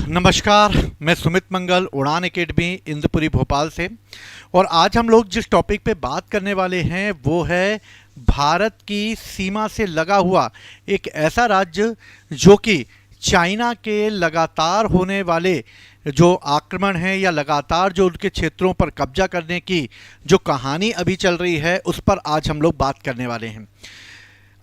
नमस्कार, मैं सुमित मंगल उड़ान एकेडमी इंद्रपुरी भोपाल से। और आज हम लोग जिस टॉपिक पे बात करने वाले हैं वो है भारत की सीमा से लगा हुआ एक ऐसा राज्य जो कि चाइना के लगातार होने वाले जो आक्रमण है या लगातार जो उनके क्षेत्रों पर कब्जा करने की जो कहानी अभी चल रही है उस पर आज हम लोग बात करने वाले हैं।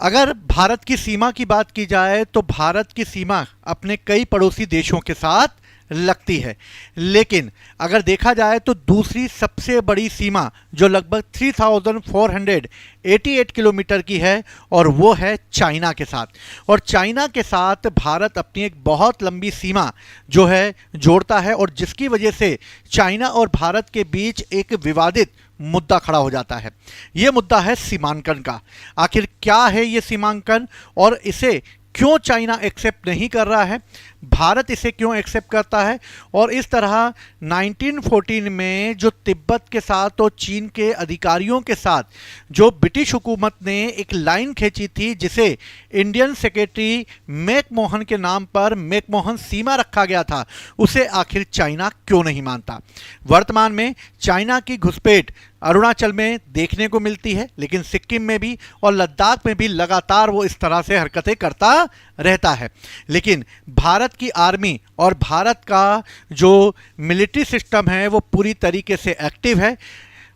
अगर भारत की सीमा की बात की जाए तो भारत की सीमा अपने कई पड़ोसी देशों के साथ लगती है, लेकिन अगर देखा जाए तो दूसरी सबसे बड़ी सीमा जो लगभग 3488 किलोमीटर की है और वो है चाइना के साथ। और चाइना के साथ भारत अपनी एक बहुत लंबी सीमा जो है जोड़ता है और जिसकी वजह से चाइना और भारत के बीच एक विवादित मुद्दा खड़ा हो जाता है। ये मुद्दा है सीमांकन का। आखिर क्या है ये सीमांकन और इसे क्यों चाइना एक्सेप्ट नहीं कर रहा है, भारत इसे क्यों एक्सेप्ट करता है, और इस तरह 1914 में जो तिब्बत के साथ और चीन के अधिकारियों के साथ जो ब्रिटिश हुकूमत ने एक लाइन खींची थी जिसे इंडियन सेक्रेटरी मैकमोहन के नाम पर मैकमोहन सीमा रखा गया था, उसे आखिर चाइना क्यों नहीं मानता। वर्तमान में चाइना की घुसपैठ अरुणाचल में देखने को मिलती है, लेकिन सिक्किम में भी और लद्दाख में भी लगातार वो इस तरह से हरकतें करता रहता है। लेकिन भारत की आर्मी और भारत का जो मिलिट्री सिस्टम है वो पूरी तरीके से एक्टिव है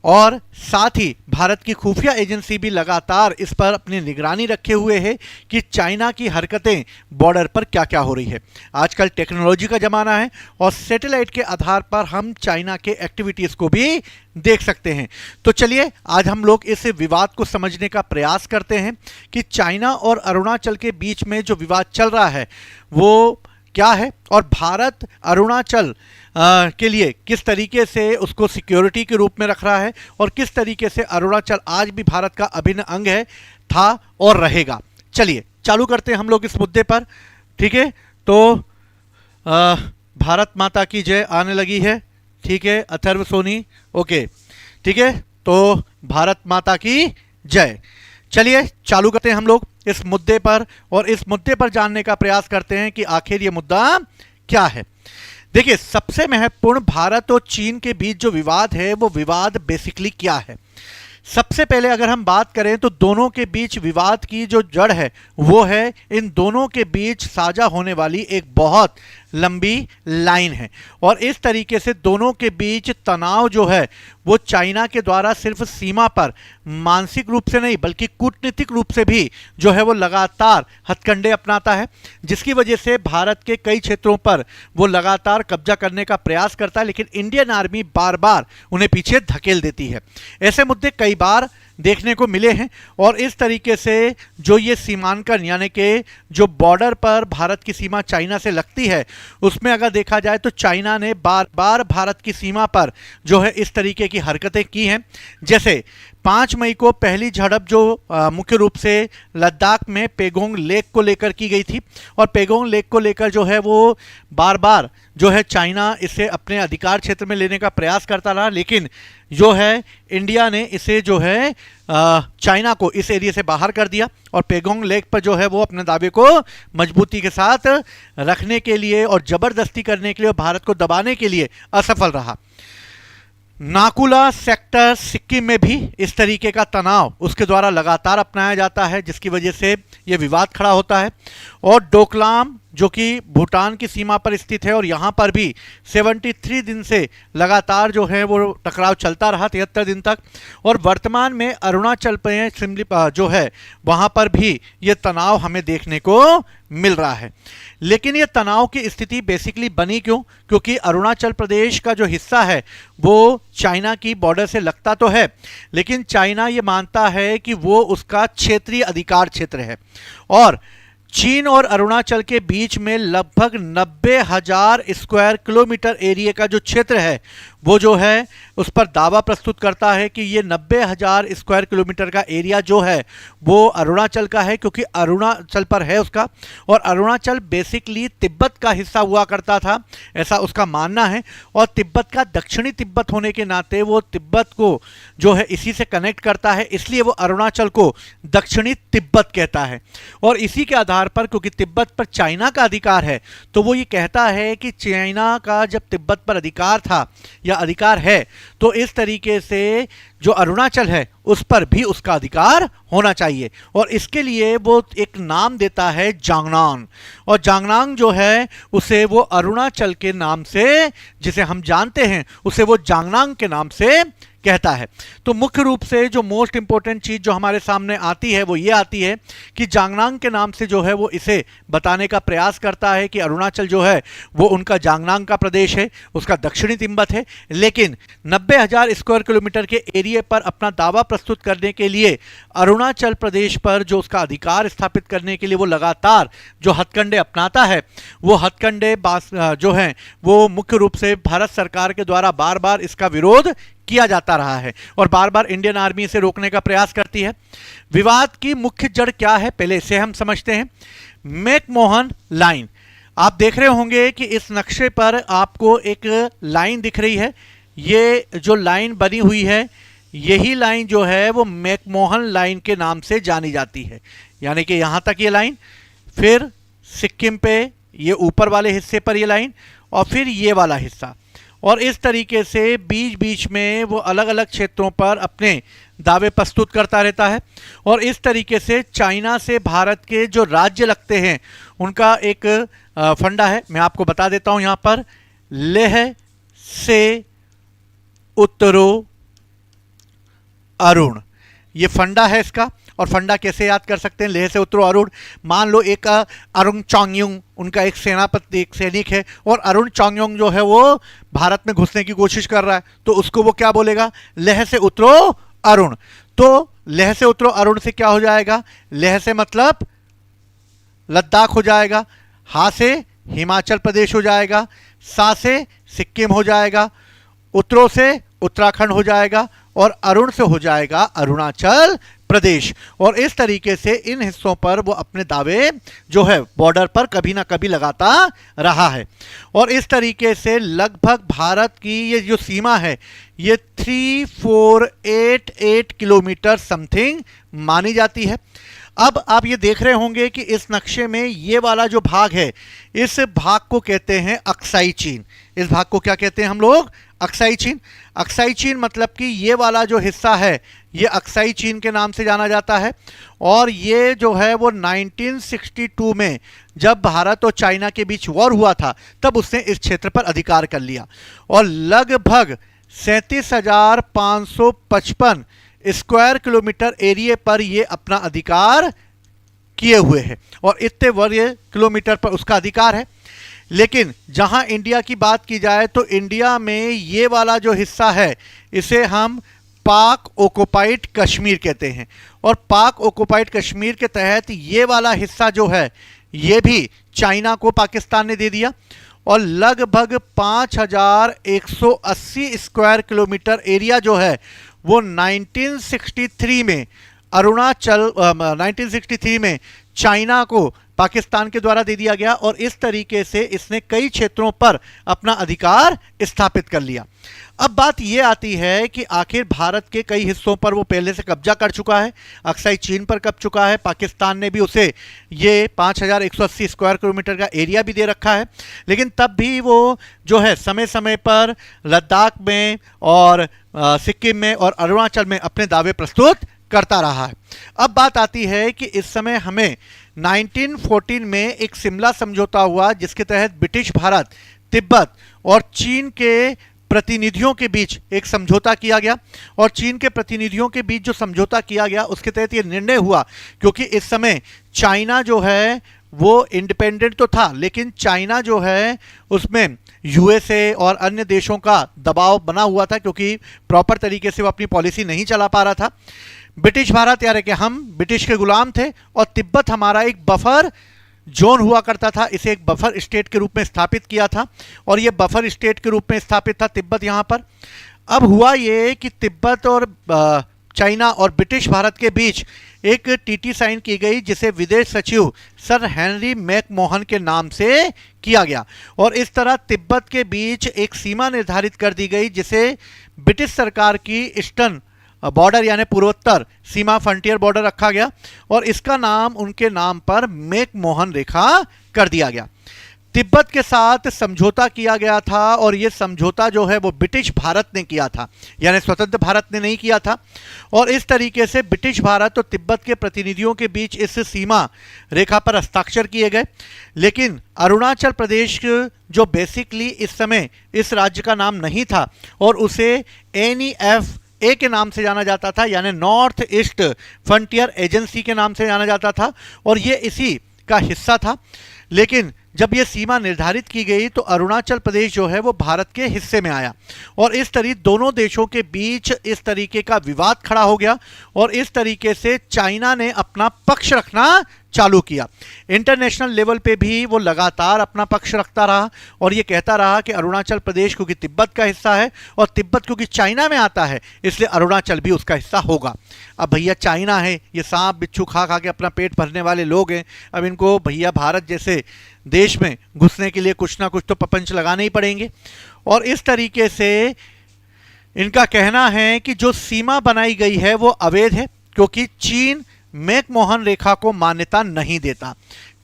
और साथ ही भारत की खुफिया एजेंसी भी लगातार इस पर अपनी निगरानी रखे हुए है कि चाइना की हरकतें बॉर्डर पर क्या क्या हो रही है। आजकल टेक्नोलॉजी का ज़माना है और सैटेलाइट के आधार पर हम चाइना के एक्टिविटीज़ को भी देख सकते हैं। तो चलिए आज हम लोग इस विवाद को समझने का प्रयास करते हैं कि चाइना और अरुणाचल के बीच में जो विवाद चल रहा है वो क्या है और भारत अरुणाचल के लिए किस तरीके से उसको सिक्योरिटी के रूप में रख रहा है और किस तरीके से अरुणाचल आज भी भारत का अभिन्न अंग है, था और रहेगा। चलिए चालू करते हैं हम लोग इस मुद्दे पर। ठीक है, तो भारत माता की जय आने लगी है। ठीक है, अथर्व सोनी, ओके ठीक है, तो भारत माता की जय। चलिए चालू करते हैं हम लोग इस मुद्दे पर और इस मुद्दे पर जानने का प्रयास करते हैं कि आखिर ये मुद्दा क्या है। देखिए, सबसे महत्वपूर्ण भारत और चीन के बीच जो विवाद है वो विवाद बेसिकली क्या है। सबसे पहले अगर हम बात करें तो दोनों के बीच विवाद की जो जड़ है वो है इन दोनों के बीच साझा होने वाली एक बहुत लंबी लाइन है और इस तरीके से दोनों के बीच तनाव जो है वो चाइना के द्वारा सिर्फ सीमा पर मानसिक रूप से नहीं बल्कि कूटनीतिक रूप से भी जो है वो लगातार हथकंडे अपनाता है, जिसकी वजह से भारत के कई क्षेत्रों पर वो लगातार कब्जा करने का प्रयास करता है, लेकिन इंडियन आर्मी बार बार उन्हें पीछे धकेल देती है। ऐसे मुद्दे कई बार देखने को मिले हैं और इस तरीके से जो ये सीमांकन यानी कि जो बॉर्डर पर भारत की सीमा चाइना से लगती है उसमें अगर देखा जाए तो चाइना ने बार बार भारत की सीमा पर जो है इस तरीके की हरकतें की हैं। जैसे 5 मई को पहली झड़प जो मुख्य रूप से लद्दाख में पेगोंग लेक को लेकर की गई थी और पेगोंग लेक को लेकर जो है वो बार बार जो है चाइना इसे अपने अधिकार क्षेत्र में लेने का प्रयास करता रहा, लेकिन जो है इंडिया ने इसे जो है चाइना को इस एरिया से बाहर कर दिया और पेगोंग लेक पर जो है वो अपने दावे को मजबूती के साथ रखने के लिए और ज़बरदस्ती करने के लिए और भारत को दबाने के लिए असफल रहा। नाकुला सेक्टर सिक्किम में भी इस तरीके का तनाव उसके द्वारा लगातार अपनाया जाता है, जिसकी वजह से ये विवाद खड़ा होता है। और डोकलाम जो कि भूटान की सीमा पर स्थित है और यहाँ पर भी 73 दिन से लगातार जो है वो टकराव चलता रहा, 73 दिन तक। और वर्तमान में अरुणाचल में सिमली जो है वहाँ पर भी ये तनाव हमें देखने को मिल रहा है। लेकिन ये तनाव की स्थिति बेसिकली बनी क्यों? क्योंकि अरुणाचल प्रदेश का जो हिस्सा है वो चाइना की बॉर्डर से लगता तो है, लेकिन चाइना ये मानता है कि वो उसका क्षेत्रीय अधिकार क्षेत्र है और चीन और अरुणाचल के बीच में लगभग 90,000 स्क्वायर किलोमीटर एरिया का जो क्षेत्र है वो जो है उस पर दावा प्रस्तुत करता है कि ये 90,000 स्क्वायर किलोमीटर का एरिया जो है वो अरुणाचल का है, क्योंकि अरुणाचल पर है उसका, और अरुणाचल बेसिकली तिब्बत का हिस्सा हुआ करता था, ऐसा उसका मानना है। और तिब्बत का दक्षिणी तिब्बत होने के नाते वो तिब्बत को जो है इसी से कनेक्ट करता है, इसलिए वो अरुणाचल को दक्षिणी तिब्बत कहता है। और इसी के आधार पर, क्योंकि तिब्बत पर चाइना का अधिकार है, तो वो ये कहता है कि चाइना का जब तिब्बत पर अधिकार था या अधिकार है, तो इस तरीके से जो अरुणाचल है उस पर भी उसका अधिकार होना चाहिए। और इसके लिए वो एक नाम देता है जांगनांग, और जांगनांग जो है उसे वो अरुणाचल के नाम से, जिसे हम जानते हैं, उसे वो जांगनांग के नाम से कहता है। तो मुख्य रूप से जो मोस्ट इंपॉर्टेंट चीज जो हमारे सामने आती है वो ये आती है कि जांगनांग के नाम से जो है वो इसे बताने का प्रयास करता है कि अरुणाचल जो है वो उनका जांगनांग का प्रदेश है, उसका दक्षिणी तिब्बत है। लेकिन 90,000 स्क्वायर किलोमीटर के एरिया पर अपना दावा प्रस्तुत करने के लिए अरुणाचल प्रदेश पर जो उसका अधिकार स्थापित करने के लिए वो लगातार जो हथकंडे अपनाता है, वो हथकंडे जो हैं वो मुख्य रूप से भारत सरकार के द्वारा बार बार इसका विरोध किया जाता रहा है और बार बार इंडियन आर्मी इसे रोकने का प्रयास करती है। विवाद की मुख्य जड़ क्या है, पहले इसे हम समझते हैं। मैकमोहन लाइन, आप देख रहे होंगे कि इस नक्शे पर आपको एक लाइन दिख रही है। ये जो लाइन बनी हुई है, यही लाइन जो है वो मैकमोहन लाइन के नाम से जानी जाती है। यानी कि यहां तक ये लाइन, फिर सिक्किम पे ये ऊपर वाले हिस्से पर ये लाइन, और फिर ये वाला हिस्सा, और इस तरीके से बीच बीच में वो अलग अलग क्षेत्रों पर अपने दावे प्रस्तुत करता रहता है। और इस तरीके से चाइना से भारत के जो राज्य लगते हैं उनका एक फंडा है, मैं आपको बता देता हूं। यहां पर लेह से उत्तरो अरुण, ये फंडा है इसका। और फंडा कैसे याद कर सकते हैं, लेह से उत्तरो अरुण। मान लो एक अरुण चोंगयुंग उनका एक सेनापति, एक सैनिक है, और अरुण चोंगयुंग जो है वो भारत में घुसने की कोशिश कर रहा है, तो उसको वो क्या बोलेगा, लेह से उतरो अरुण। तो लेह से उतरो अरुण से क्या हो जाएगा, लेह से मतलब लद्दाख हो जाएगा, हा से हिमाचल प्रदेश हो जाएगा, सा से सिक्किम हो जाएगा, उत्तरो से उत्तराखंड हो जाएगा, और अरुण से हो जाएगा अरुणाचल प्रदेश। और इस तरीके से इन हिस्सों पर वो अपने दावे जो है बॉर्डर पर कभी ना कभी लगाता रहा है। और इस तरीके से लगभग भारत की ये जो सीमा है ये 3488 किलोमीटर समथिंग मानी जाती है। अब आप ये देख रहे होंगे कि इस नक्शे में ये वाला जो भाग है, इस भाग को कहते हैं अक्साई चीन। इस भाग को क्या कहते हैं हम लोग, अक्साई चीन। अक्साई चीन मतलब कि ये वाला जो हिस्सा है ये अक्साई चीन के नाम से जाना जाता है। और ये जो है वो 1962 में जब भारत और चाइना के बीच वॉर हुआ था तब उसने इस क्षेत्र पर अधिकार कर लिया, और लगभग 37,555 स्क्वायर किलोमीटर एरिया पर ये अपना अधिकार किए हुए है, और इतने वर्ग किलोमीटर पर उसका अधिकार है। लेकिन जहां इंडिया की बात की जाए तो इंडिया में ये वाला जो हिस्सा है इसे हम पाक ऑक्युपाइड कश्मीर कहते हैं, और पाक ऑक्युपाइड कश्मीर के तहत ये वाला हिस्सा जो है ये भी चाइना को पाकिस्तान ने दे दिया। और लगभग 5,180 स्क्वायर किलोमीटर एरिया जो है वो 1963 में 1963 में चाइना को पाकिस्तान के द्वारा दे दिया गया, और इस तरीके से इसने कई क्षेत्रों पर अपना अधिकार स्थापित कर लिया। अब बात यह आती है कि आखिर भारत के कई हिस्सों पर वो पहले से कब्जा कर चुका है, अक्साई चीन पर कब चुका है, पाकिस्तान ने भी उसे ये 5,180 स्क्वायर किलोमीटर का एरिया भी दे रखा है। लेकिन तब भी वो जो है समय समय पर लद्दाख में और सिक्किम में और अरुणाचल में अपने दावे प्रस्तुत करता रहा है। अब बात आती है कि इस समय हमें 1914 में एक शिमला समझौता हुआ, जिसके तहत ब्रिटिश भारत, तिब्बत और चीन के प्रतिनिधियों के बीच एक समझौता किया गया। और चीन के प्रतिनिधियों के बीच जो समझौता किया गया उसके तहत ये निर्णय हुआ, क्योंकि इस समय चाइना जो है वो इंडिपेंडेंट तो था, लेकिन चाइना जो है उसमें यूएसए और अन्य देशों का दबाव बना हुआ था, क्योंकि प्रॉपर तरीके से वो अपनी पॉलिसी नहीं चला पा रहा था। ब्रिटिश भारत, यानी कि हम ब्रिटिश के गुलाम थे, और तिब्बत हमारा एक बफर जोन हुआ करता था, इसे एक बफर स्टेट के रूप में स्थापित किया था और ये बफर स्टेट के रूप में स्थापित था तिब्बत यहाँ पर। अब हुआ ये कि तिब्बत और चाइना और ब्रिटिश भारत के बीच एक टीटी साइन की गई जिसे विदेश सचिव सर हेनरी मैकमोहन के नाम से किया गया और इस तरह तिब्बत के बीच एक सीमा निर्धारित कर दी गई जिसे ब्रिटिश सरकार की ईस्टर्न बॉर्डर यानी पूर्वोत्तर सीमा फ्रंटियर बॉर्डर रखा गया और इसका नाम उनके नाम पर मैकमोहन रेखा कर दिया गया। तिब्बत के साथ समझौता किया गया था और यह समझौता जो है वो ब्रिटिश भारत ने किया था, यानी स्वतंत्र भारत ने नहीं किया था। और इस तरीके से ब्रिटिश भारत और तिब्बत के प्रतिनिधियों के बीच इस सीमा रेखा पर हस्ताक्षर किए गए। लेकिन अरुणाचल प्रदेश जो बेसिकली इस समय इस राज्य का नाम नहीं था और उसे NEFA के नाम से जाना जाता था, यानी नॉर्थ ईस्ट फ्रंटियर एजेंसी के नाम से जाना जाता था और ये इसी का हिस्सा था। लेकिन जब ये सीमा निर्धारित की गई तो अरुणाचल प्रदेश जो है वो भारत के हिस्से में आया और इस तरह दोनों देशों के बीच इस तरीके का विवाद खड़ा हो गया और इस तरीके से चाइना ने अपना पक्ष रखना चालू किया। इंटरनेशनल लेवल पे भी वो लगातार अपना पक्ष रखता रहा और ये कहता रहा कि अरुणाचल प्रदेश क्योंकि तिब्बत का हिस्सा है और तिब्बत क्योंकि चाइना में आता है इसलिए अरुणाचल भी उसका हिस्सा होगा। अब भैया चाइना है, ये सांप बिच्छू खा खा के अपना पेट भरने वाले लोग हैं, अब इनको भैया भारत जैसे देश में घुसने के लिए कुछ ना कुछ तो प्रपंच लगाने ही पड़ेंगे। और इस तरीके से इनका कहना है कि जो सीमा बनाई गई है वो अवैध है क्योंकि चीन मैकमोहन रेखा को मान्यता नहीं देता।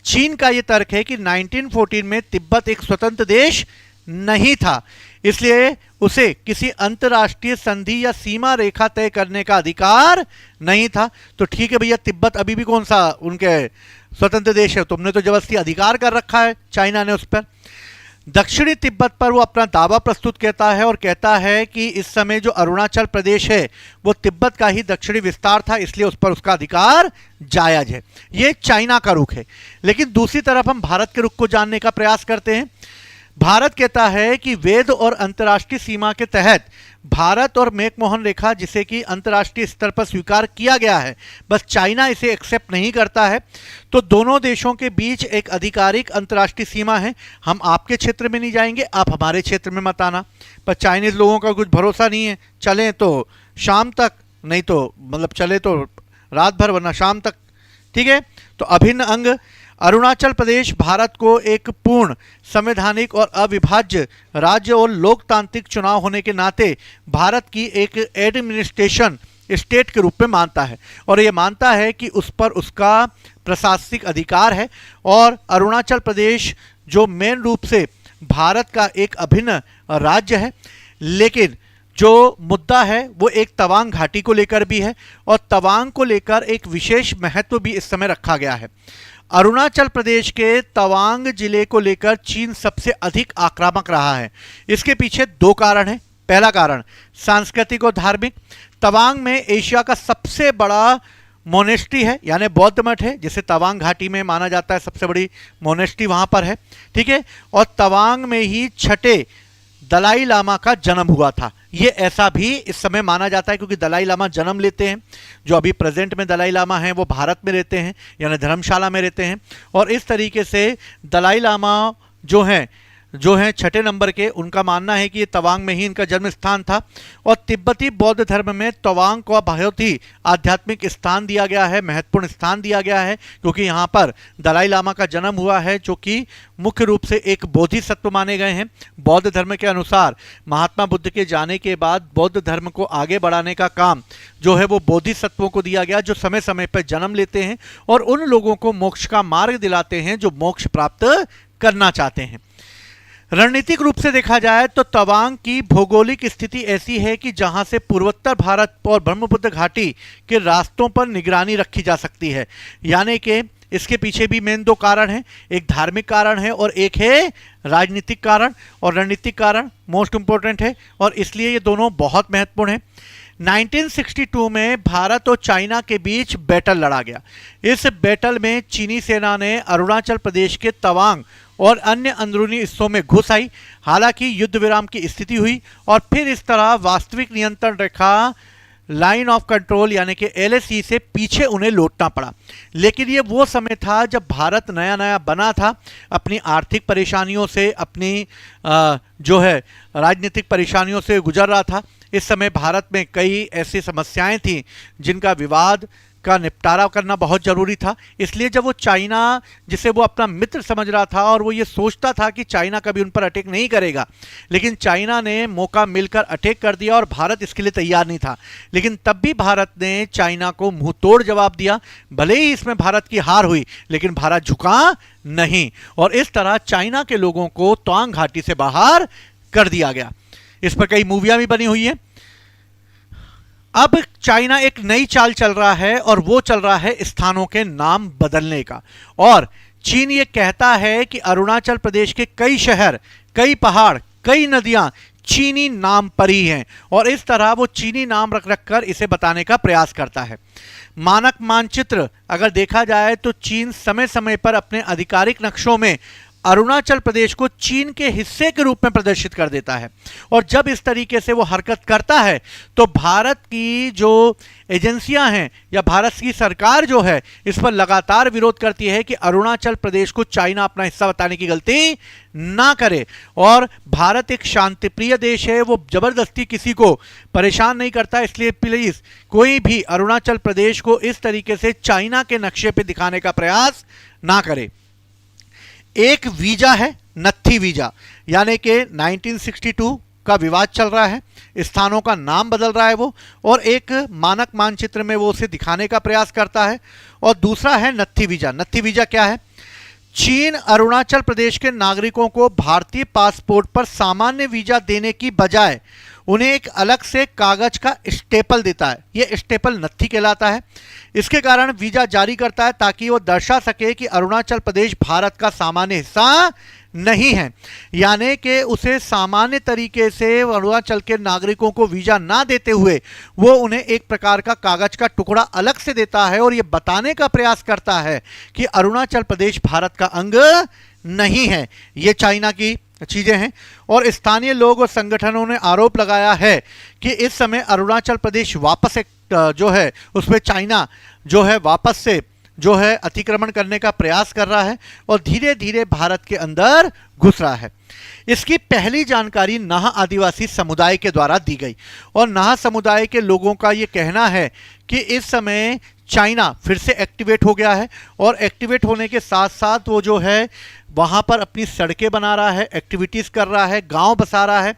चीन का यह तर्क है कि 1914 में तिब्बत एक स्वतंत्र देश नहीं था, इसलिए उसे किसी अंतर्राष्ट्रीय संधि या सीमा रेखा तय करने का अधिकार नहीं था। तो ठीक है भैया, तिब्बत अभी भी कौन सा उनके स्वतंत्र देश है, तुमने तो जबरदस्ती अधिकार कर रखा है चाइना ने उस पर। दक्षिणी तिब्बत पर वो अपना दावा प्रस्तुत करता है और कहता है कि इस समय जो अरुणाचल प्रदेश है वो तिब्बत का ही दक्षिणी विस्तार था, इसलिए उस पर उसका अधिकार जायज है। ये चाइना का रुख है। लेकिन दूसरी तरफ हम भारत के रुख को जानने का प्रयास करते हैं। भारत कहता है कि वैध और अंतर्राष्ट्रीय सीमा के तहत भारत और मैकमोहन रेखा जिसे कि अंतर्राष्ट्रीय स्तर पर स्वीकार किया गया है, बस चाइना इसे एक्सेप्ट नहीं करता है। तो दोनों देशों के बीच एक आधिकारिक अंतर्राष्ट्रीय सीमा है। हम आपके क्षेत्र में नहीं जाएंगे, आप हमारे क्षेत्र में मत आना। पर चाइनीज लोगों का कुछ भरोसा नहीं है, चलें तो शाम तक, नहीं तो मतलब चले तो रात भर वरना शाम तक। ठीक है, तो अभिन्न अंग अरुणाचल प्रदेश भारत को एक पूर्ण संवैधानिक और अविभाज्य राज्य और लोकतांत्रिक चुनाव होने के नाते भारत की एक एडमिनिस्ट्रेशन स्टेट के रूप में मानता है और ये मानता है कि उस पर उसका प्रशासनिक अधिकार है। और अरुणाचल प्रदेश जो मेन रूप से भारत का एक अभिन्न राज्य है, लेकिन जो मुद्दा है वो एक तवांग घाटी को लेकर भी है और तवांग को लेकर एक विशेष महत्व भी इस समय रखा गया है। अरुणाचल प्रदेश के तवांग जिले को लेकर चीन सबसे अधिक आक्रामक रहा है। इसके पीछे दो कारण हैं। पहला कारण सांस्कृतिक और धार्मिक। तवांग में एशिया का सबसे बड़ा मोनेस्ट्री है, यानी बौद्ध मठ है, जिसे तवांग घाटी में माना जाता है सबसे बड़ी मोनेस्ट्री वहां पर है। ठीक है, और तवांग में ही छठे दलाई लामा का जन्म हुआ था। ये ऐसा भी इस समय माना जाता है क्योंकि दलाई लामा जन्म लेते हैं, जो अभी प्रेजेंट में दलाई लामा हैं वो भारत में रहते हैं, यानी धर्मशाला में रहते हैं। और इस तरीके से दलाई लामा जो हैं छठे नंबर के, उनका मानना है कि ये तवांग में ही इनका जन्म स्थान था। और तिब्बती बौद्ध धर्म में तवांग को बहुत ही आध्यात्मिक स्थान दिया गया है, महत्वपूर्ण स्थान दिया गया है, क्योंकि यहाँ पर दलाई लामा का जन्म हुआ है, जो कि मुख्य रूप से एक बोधिसत्व माने गए हैं। बौद्ध धर्म के अनुसार महात्मा बुद्ध के जाने के बाद बौद्ध धर्म को आगे बढ़ाने का काम जो है वो बोधिसत्वों को दिया गया, जो समय समय पर जन्म लेते हैं और उन लोगों को मोक्ष का मार्ग दिलाते हैं जो मोक्ष प्राप्त करना चाहते हैं। रणनीतिक रूप से देखा जाए तो तवांग की भौगोलिक स्थिति ऐसी है कि जहां से पूर्वोत्तर भारत और ब्रह्मपुत्र घाटी के रास्तों पर निगरानी रखी जा सकती है। यानी कि इसके पीछे भी मेन दो कारण हैं, एक धार्मिक कारण है और एक है राजनीतिक कारण। और रणनीतिक कारण मोस्ट इंपॉर्टेंट है और इसलिए ये दोनों बहुत महत्वपूर्ण है। 1962 में भारत और चाइना के बीच बैटल लड़ा गया। इस बैटल में चीनी सेना ने अरुणाचल प्रदेश के तवांग और अन्य अंदरूनी हिस्सों में घुस आई। हालांकि युद्ध विराम की स्थिति हुई और फिर इस तरह वास्तविक नियंत्रण रेखा लाइन ऑफ कंट्रोल यानी कि LAC से पीछे उन्हें लौटना पड़ा। लेकिन ये वो समय था जब भारत नया नया बना था, अपनी आर्थिक परेशानियों से, अपनी जो है राजनीतिक परेशानियों से गुजर रहा था। इस समय भारत में कई ऐसी समस्याएं थी जिनका विवाद का निपटारा करना बहुत जरूरी था। इसलिए जब वो चाइना, जिसे वो अपना मित्र समझ रहा था और वो ये सोचता था कि चाइना कभी उन पर अटैक नहीं करेगा, लेकिन चाइना ने मौका मिलकर अटैक कर दिया और भारत इसके लिए तैयार नहीं था। लेकिन तब भी भारत ने चाइना को मुंह तोड़ जवाब दिया। भले ही इसमें भारत की हार हुई, लेकिन भारत झुका नहीं और इस तरह चाइना के लोगों को तवांग घाटी से बाहर कर दिया गया। इस पर कई मूवियां भी बनी हुई हैं। अब चाइना एक नई चाल चल रहा है और वो चल रहा है स्थानों के नाम बदलने का। और चीन ये कहता है कि अरुणाचल प्रदेश के कई शहर, कई पहाड़, कई नदियां चीनी नाम पर ही हैं और इस तरह वो चीनी नाम रख रख कर इसे बताने का प्रयास करता है। मानक मानचित्र अगर देखा जाए तो चीन समय समय पर अपने आधिकारिक नक्शों में अरुणाचल प्रदेश को चीन के हिस्से के रूप में प्रदर्शित कर देता है। और जब इस तरीके से वो हरकत करता है तो भारत की जो एजेंसियां हैं या भारत की सरकार जो है इस पर लगातार विरोध करती है कि अरुणाचल प्रदेश को चाइना अपना हिस्सा बताने की गलती ना करे। और भारत एक शांतिप्रिय देश है, वो जबरदस्ती किसी को परेशान नहीं करता। इसलिए प्लीज कोई भी अरुणाचल प्रदेश को इस तरीके से चाइना के नक्शे पर दिखाने का प्रयास ना करे। एक वीजा है नत्थी वीजा, यानी कि 1962 का विवाद चल रहा है, स्थानों का नाम बदल रहा है वो, और एक मानक मानचित्र में वो उसे दिखाने का प्रयास करता है। और दूसरा है नत्थी वीजा। नत्थी वीजा क्या है? चीन अरुणाचल प्रदेश के नागरिकों को भारतीय पासपोर्ट पर सामान्य वीजा देने की बजाय उन्हें एक अलग से कागज का स्टेपल देता है। यह स्टेपल नत्थी कहलाता है। इसके कारण वीजा जारी करता है ताकि वो दर्शा सके कि अरुणाचल प्रदेश भारत का सामान्य हिस्सा नहीं है। यानी कि उसे सामान्य तरीके से अरुणाचल के नागरिकों को वीजा ना देते हुए वो उन्हें एक प्रकार का कागज का टुकड़ा अलग से देता है और ये बताने का प्रयास करता है कि अरुणाचल प्रदेश भारत का अंग नहीं है। ये चाइना की चीजें हैं। और स्थानीय लोग और संगठनों ने आरोप लगाया है कि इस समय अरुणाचल प्रदेश वापस एक जो है उसमें चाइना जो है वापस से जो है अतिक्रमण करने का प्रयास कर रहा है और धीरे धीरे भारत के अंदर घुस रहा है। इसकी पहली जानकारी नाहा आदिवासी समुदाय के द्वारा दी गई और नाहा समुदाय के लोगों का ये कहना है कि इस समय चाइना फिर से एक्टिवेट हो गया है और एक्टिवेट होने के साथ साथ वो जो है वहाँ पर अपनी सड़कें बना रहा है, एक्टिविटीज़ कर रहा है, गांव बसा रहा है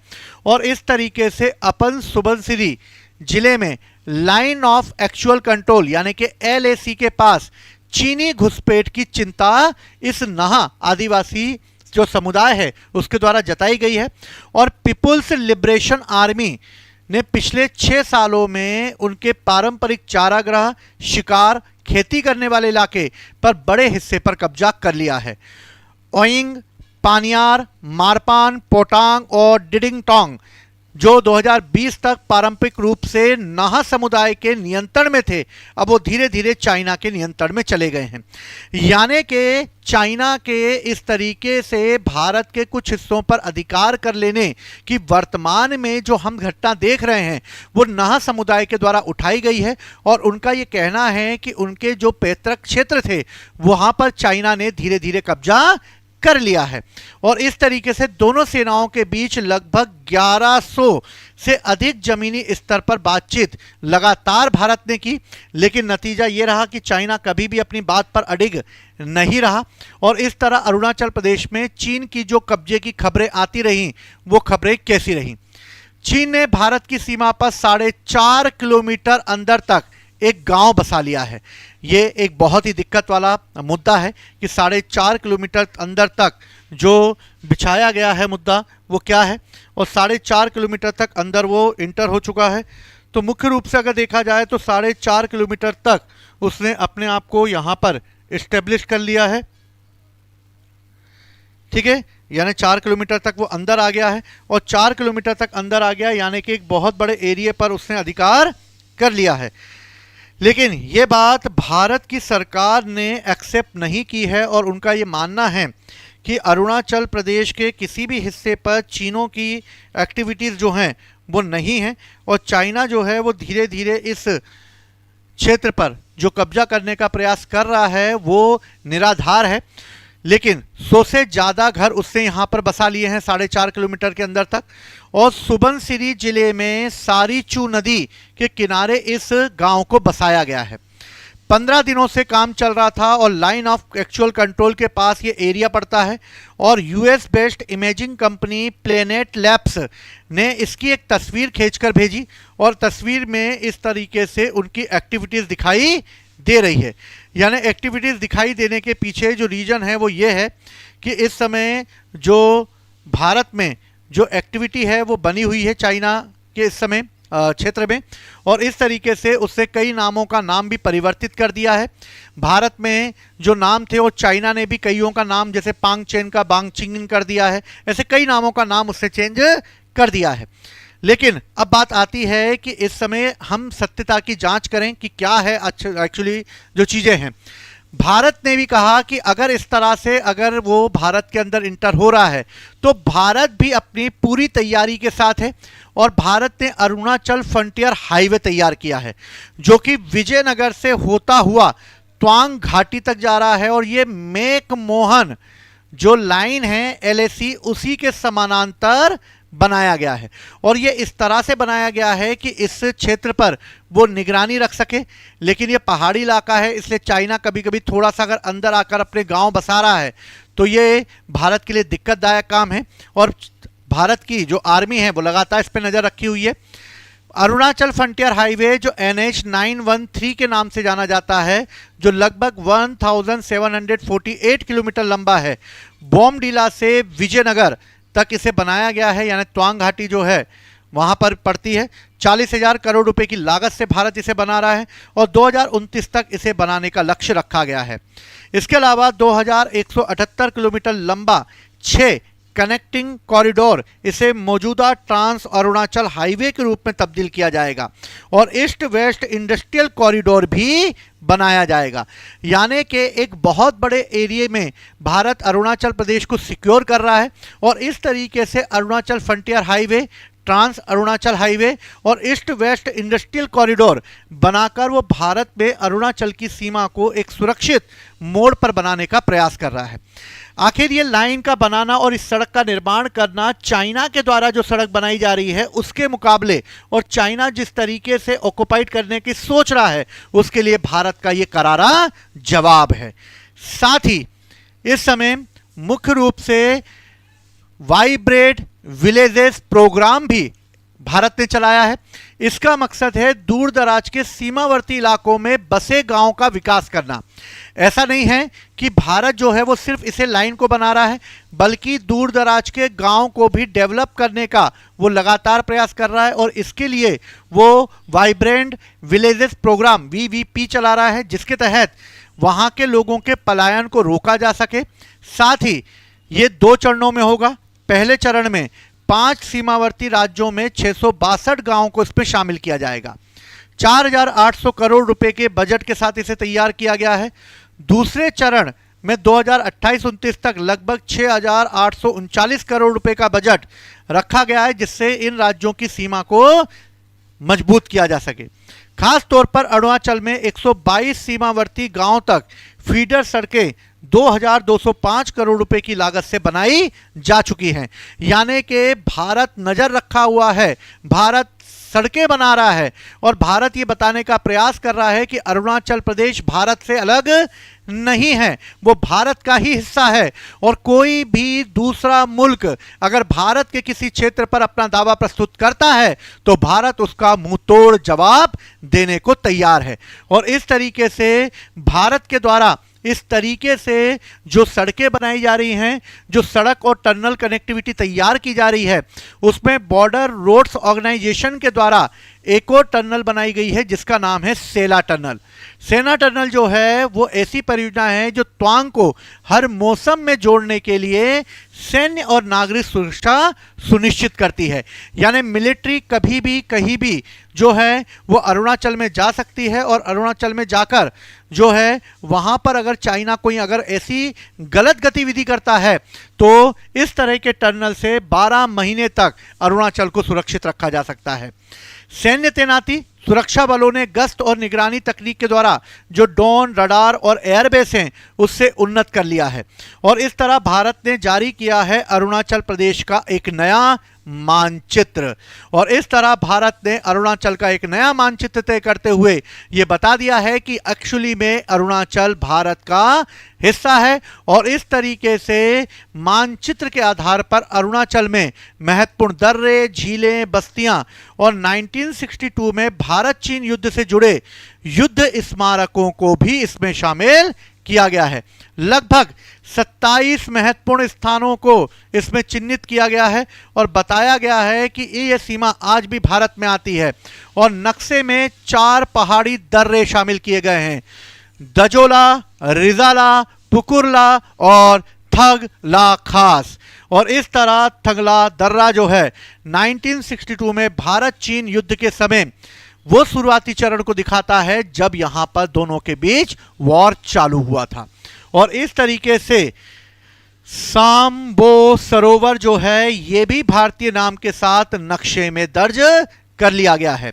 और इस तरीके से अपन सुबनसिरी जिले में लाइन ऑफ एक्चुअल कंट्रोल यानी कि LAC के पास चीनी घुसपैठ की चिंता इस नाहा आदिवासी जो समुदाय है उसके द्वारा जताई गई है। और पीपुल्स लिबरेशन आर्मी ने पिछले 6 सालों में उनके पारंपरिक चारागाह, शिकार, खेती करने वाले इलाके पर बड़े हिस्से पर कब्जा कर लिया है। ओइंग, पानियार, मारपान, पोटांग और डिडिंगटोंग जो 2020 तक पारंपरिक रूप से नाहा समुदाय के नियंत्रण में थे, अब वो धीरे धीरे चाइना के नियंत्रण में चले गए हैं। यानी कि चाइना के इस तरीके से भारत के कुछ हिस्सों पर अधिकार कर लेने की वर्तमान में जो हम घटना देख रहे हैं वो नाहा समुदाय के द्वारा उठाई गई है और उनका ये कहना है कि उनके जो पैतृक क्षेत्र थे वहाँ पर चाइना ने धीरे धीरे कब्जा कर लिया है। और इस तरीके से दोनों सेनाओं के बीच लगभग 1100 से अधिक जमीनी स्तर पर बातचीत लगातार भारत ने की, लेकिन नतीजा ये रहा कि चाइना कभी भी अपनी बात पर अडिग नहीं रहा और इस तरह अरुणाचल प्रदेश में चीन की जो कब्जे की खबरें आती रहीं वो खबरें कैसी रहीं। चीन ने भारत की सीमा पर 4.5 किलोमीटर अंदर तक एक गांव बसा लिया है। ये एक बहुत ही दिक्कत वाला मुद्दा है कि 4.5 किलोमीटर अंदर तक जो बिछाया गया है मुद्दा वो क्या है और 4.5 किलोमीटर तक अंदर वो इंटर हो चुका है। तो मुख्य रूप से अगर देखा जाए तो 4.5 किलोमीटर तक उसने अपने आप को यहाँ पर इस्टेब्लिश कर लिया है। ठीक है, यानी 4 किलोमीटर तक वो अंदर आ गया है और 4 किलोमीटर तक अंदर आ गया यानी कि एक बहुत बड़े एरिया पर उसने अधिकार कर लिया है। लेकिन ये बात भारत की सरकार ने एक्सेप्ट नहीं की है और उनका ये मानना है कि अरुणाचल प्रदेश के किसी भी हिस्से पर चीनों की एक्टिविटीज़ जो हैं वो नहीं है, और चाइना जो है वो धीरे धीरे इस क्षेत्र पर जो कब्जा करने का प्रयास कर रहा है वो निराधार है। लेकिन 100 से ज़्यादा घर उससे यहाँ पर बसा लिए हैं 4.5 किलोमीटर के अंदर तक, और सुबनसिरी जिले में सारीचू नदी के किनारे इस गांव को बसाया गया है। 15 दिनों से काम चल रहा था और लाइन ऑफ एक्चुअल कंट्रोल के पास ये एरिया पड़ता है, और US based imaging company planet labs ने इसकी एक तस्वीर खींचकर भेजी, और तस्वीर में इस तरीके से उनकी एक्टिविटीज़ दिखाई दे रही है। यानी एक्टिविटीज़ दिखाई देने के पीछे जो रीज़न है वो ये है कि इस समय जो भारत में जो एक्टिविटी है वो बनी हुई है चाइना के इस समय क्षेत्र में, और इस तरीके से उससे कई नामों का नाम भी परिवर्तित कर दिया है। भारत में जो नाम थे वो चाइना ने भी कईयों का नाम, जैसे पांग चेन का बांग चिंगिन कर दिया है, ऐसे कई नामों का नाम उससे चेंज कर दिया है। लेकिन अब बात आती है कि इस समय हम सत्यता की जांच करें कि क्या है एक्चुअली जो चीज़ें हैं। भारत ने भी कहा कि अगर इस तरह से अगर वो भारत के अंदर इंटर हो रहा है तो भारत भी अपनी पूरी तैयारी के साथ है, और भारत ने अरुणाचल फ्रंटियर हाईवे तैयार किया है जो कि विजयनगर से होता हुआ त्वांग घाटी तक जा रहा है, और ये मेक मोहन जो लाइन है एलएसी उसी के समानांतर बनाया गया है। और ये इस तरह से बनाया गया है कि इस क्षेत्र पर वो निगरानी रख सके, लेकिन ये पहाड़ी इलाका है इसलिए चाइना कभी कभी थोड़ा सा अगर अंदर आकर अपने गांव बसा रहा है तो ये भारत के लिए दिक्कतदायक काम है, और भारत की जो आर्मी है वो लगातार इस पर नज़र रखी हुई है। अरुणाचल फ्रंटियर हाईवे जो NH 913 के नाम से जाना जाता है, जो लगभग 1748 किलोमीटर लंबा है, बोमडीला से विजयनगर तक इसे बनाया गया है, यानी त्वांग घाटी जो है वहां पर पड़ती है। 40,000 करोड़ रुपए की लागत से भारत इसे बना रहा है, और 2029 तक इसे बनाने का लक्ष्य रखा गया है। इसके अलावा 2178 किलोमीटर लंबा 6 कनेक्टिंग कॉरिडोर इसे मौजूदा ट्रांस अरुणाचल हाईवे के रूप में तब्दील किया जाएगा, और ईस्ट वेस्ट इंडस्ट्रियल कॉरिडोर भी बनाया जाएगा। यानी कि एक बहुत बड़े एरिया में भारत अरुणाचल प्रदेश को सिक्योर कर रहा है, और इस तरीके से Arunachal frontier highway, trans Arunachal highway और ईस्ट वेस्ट इंडस्ट्रियल कॉरिडोर बनाकर वो भारत में अरुणाचल की सीमा को एक सुरक्षित मोड़ पर बनाने का प्रयास कर रहा है। आखिर ये लाइन का बनाना और इस सड़क का निर्माण करना चाइना के द्वारा जो सड़क बनाई जा रही है उसके मुकाबले, और चाइना जिस तरीके से ऑक्युपाइड करने की सोच रहा है उसके लिए भारत का ये करारा जवाब है। साथ ही इस समय मुख्य रूप से वाइब्रेट विलेजेस प्रोग्राम भी भारत ने चलाया है। इसका मकसद है दूर दराज के सीमावर्ती इलाकों में बसे गांव का विकास करना। ऐसा नहीं है कि भारत जो है वो सिर्फ इसे लाइन को बना रहा है, बल्कि दूर दराज के गांव को भी डेवलप करने का वो लगातार प्रयास कर रहा है, और इसके लिए वो वाइब्रेंट विलेजेस प्रोग्राम VVP चला रहा है, जिसके तहत वहां के लोगों के पलायन को रोका जा सके। साथ ही ये 2 चरणों में होगा। पहले चरण में 5 सीमावर्ती राज्यों में 662 गांवों को इसमें शामिल किया जाएगा। 4,800 करोड़ रुपए के बजट के साथ इसे तैयार किया गया है। दूसरे चरण में 2028-29 तक लगभग 6,839 करोड़ रुपए का बजट रखा गया है, जिससे इन राज्यों की सीमा को मजबूत किया जा सके। खास तौर पर अरुणाचल में 122 सीमावर्ती गांव तक फीडर सड़कें 2,205 करोड़ रुपए की लागत से बनाई जा चुकी हैं। यानी कि भारत नजर रखा हुआ है, भारत सड़कें बना रहा है, और भारत ये बताने का प्रयास कर रहा है कि अरुणाचल प्रदेश भारत से अलग नहीं है, वो भारत का ही हिस्सा है, और कोई भी दूसरा मुल्क अगर भारत के किसी क्षेत्र पर अपना दावा प्रस्तुत करता है तो भारत उसका मुंहतोड़ जवाब देने को तैयार है। और इस तरीके से भारत के द्वारा इस तरीके से जो सड़कें बनाई जा रही हैं, जो सड़क और टनल कनेक्टिविटी तैयार की जा रही है, उसमें बॉर्डर रोड्स ऑर्गेनाइजेशन के द्वारा एक और टनल बनाई गई है जिसका नाम है सेला टनल। सेना टनल जो है वो ऐसी परियोजना है जो तवांग को हर मौसम में जोड़ने के लिए सैन्य और नागरिक सुरक्षा सुनिश्चित करती है। यानी मिलिट्री कभी भी कहीं भी जो है वो अरुणाचल में जा सकती है और अरुणाचल में जाकर जो है वहां पर अगर चाइना कोई अगर ऐसी गलत गतिविधि करता है तो इस तरह के टनल से 12 महीने तक अरुणाचल को सुरक्षित रखा जा सकता है। सैन्य तैनाती, सुरक्षा बलों ने गश्त और निगरानी तकनीक के द्वारा जो ड्रोन, रडार और एयरबेस हैं उससे उन्नत कर लिया है। और इस तरह भारत ने जारी किया है अरुणाचल प्रदेश का एक नया मानचित्र। और इस तरह भारत ने अरुणाचल का एक नया मानचित्र तय करते हुए यह बता दिया है कि एक्चुअली में अरुणाचल भारत का हिस्सा है। और इस तरीके से मानचित्र के आधार पर अरुणाचल में महत्वपूर्ण दर्रे, झीलें, बस्तियां और 1962 में भारत चीन युद्ध से जुड़े युद्ध स्मारकों को भी इसमें शामिल किया गया है। लगभग 27 महत्वपूर्ण स्थानों को इसमें चिन्हित किया गया है और बताया गया है कि यह सीमा आज भी भारत में आती है। और नक्शे में 4 पहाड़ी दर्रे शामिल किए गए हैं, दजोला, रिजाला, पुकुरला और थगला खास। और इस तरह थगला दर्रा जो है 1962 में भारत चीन युद्ध के समय वो शुरुआती चरण को दिखाता है जब यहां पर दोनों के बीच वॉर चालू हुआ था। और इस तरीके से सांबो सरोवर जो है ये भी भारतीय नाम के साथ नक्शे में दर्ज कर लिया गया है।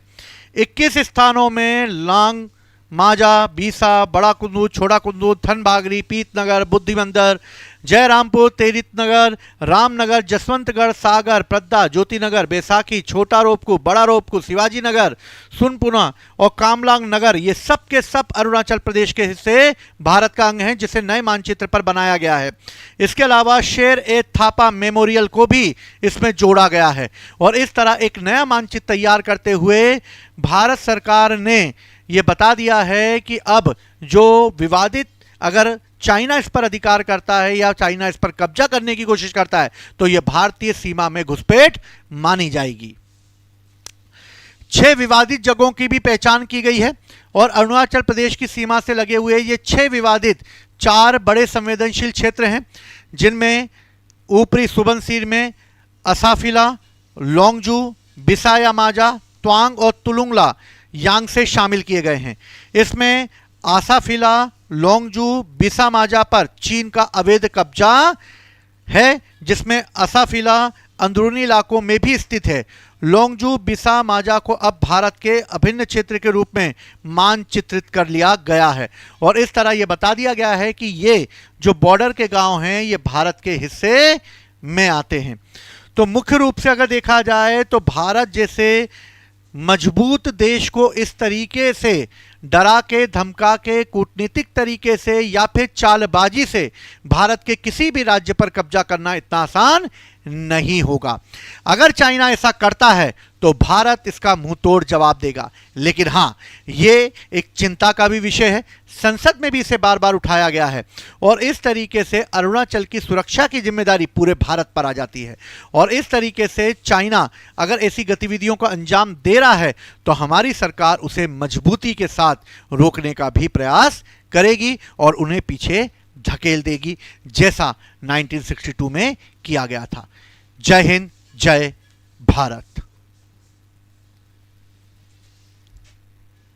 21 स्थानों में लांग, माजा, बीसा, बड़ा कुंदू, छोटा कुंदू, थनबागरी, पीतनगर, बुद्धिमंदर, जयरामपुर, तेरित नगर, रामनगर, जसवंतगढ़, सागर, प्रद्दा, ज्योतिनगर, बैसाखी, छोटा रोपकू, बड़ा रोपकू, शिवाजी नगर, सुनपुना और कामलांग नगर ये सब के सब अरुणाचल प्रदेश के हिस्से भारत का अंग हैं जिसे नए मानचित्र पर बनाया गया है। इसके अलावा शेर ए थापा मेमोरियल को भी इसमें जोड़ा गया है। और इस तरह एक नया मानचित्र तैयार करते हुए भारत सरकार ने यह बता दिया है कि अब जो विवादित अगर चाइना इस पर अधिकार करता है या चाइना इस पर कब्जा करने की कोशिश करता है तो यह भारतीय सीमा में घुसपैठ मानी जाएगी। 6 विवादित जगहों की भी पहचान की गई है और अरुणाचल प्रदेश की सीमा से लगे हुए ये 6 विवादित 4 बड़े संवेदनशील क्षेत्र हैं जिनमें ऊपरी सुबनसिरी में असाफिला, लोंगजू, बिसाया माजा, तवांग और तुलुंगला यांग से शामिल किए गए हैं। इसमें आसाफिला, लोंगजू, बिसा माजा पर चीन का अवैध कब्जा है जिसमें असाफिला अंदरूनी इलाकों में भी स्थित है। लोंगजू, बिसा माजा को अब भारत के अभिन्न क्षेत्र के रूप में मानचित्रित कर लिया गया है। और इस तरह यह बता दिया गया है कि ये जो बॉर्डर के गांव हैं ये भारत के हिस्से में आते हैं। तो मुख्य रूप से अगर देखा जाए तो भारत जैसे मजबूत देश को इस तरीके से डरा के, धमका के, कूटनीतिक तरीके से या फिर चालबाजी से भारत के किसी भी राज्य पर कब्जा करना इतना आसान नहीं होगा। अगर चाइना ऐसा करता है तो भारत इसका मुंह तोड़ जवाब देगा। लेकिन हाँ, ये एक चिंता का भी विषय है, संसद में भी इसे बार बार उठाया गया है और इस तरीके से अरुणाचल की सुरक्षा की जिम्मेदारी पूरे भारत पर आ जाती है। और इस तरीके से चाइना अगर ऐसी गतिविधियों को अंजाम दे रहा है तो हमारी सरकार उसे मजबूती के साथ रोकने का भी प्रयास करेगी और उन्हें पीछे धकेल देगी जैसा 1962 में किया गया था। जय हिंद, जय भारत।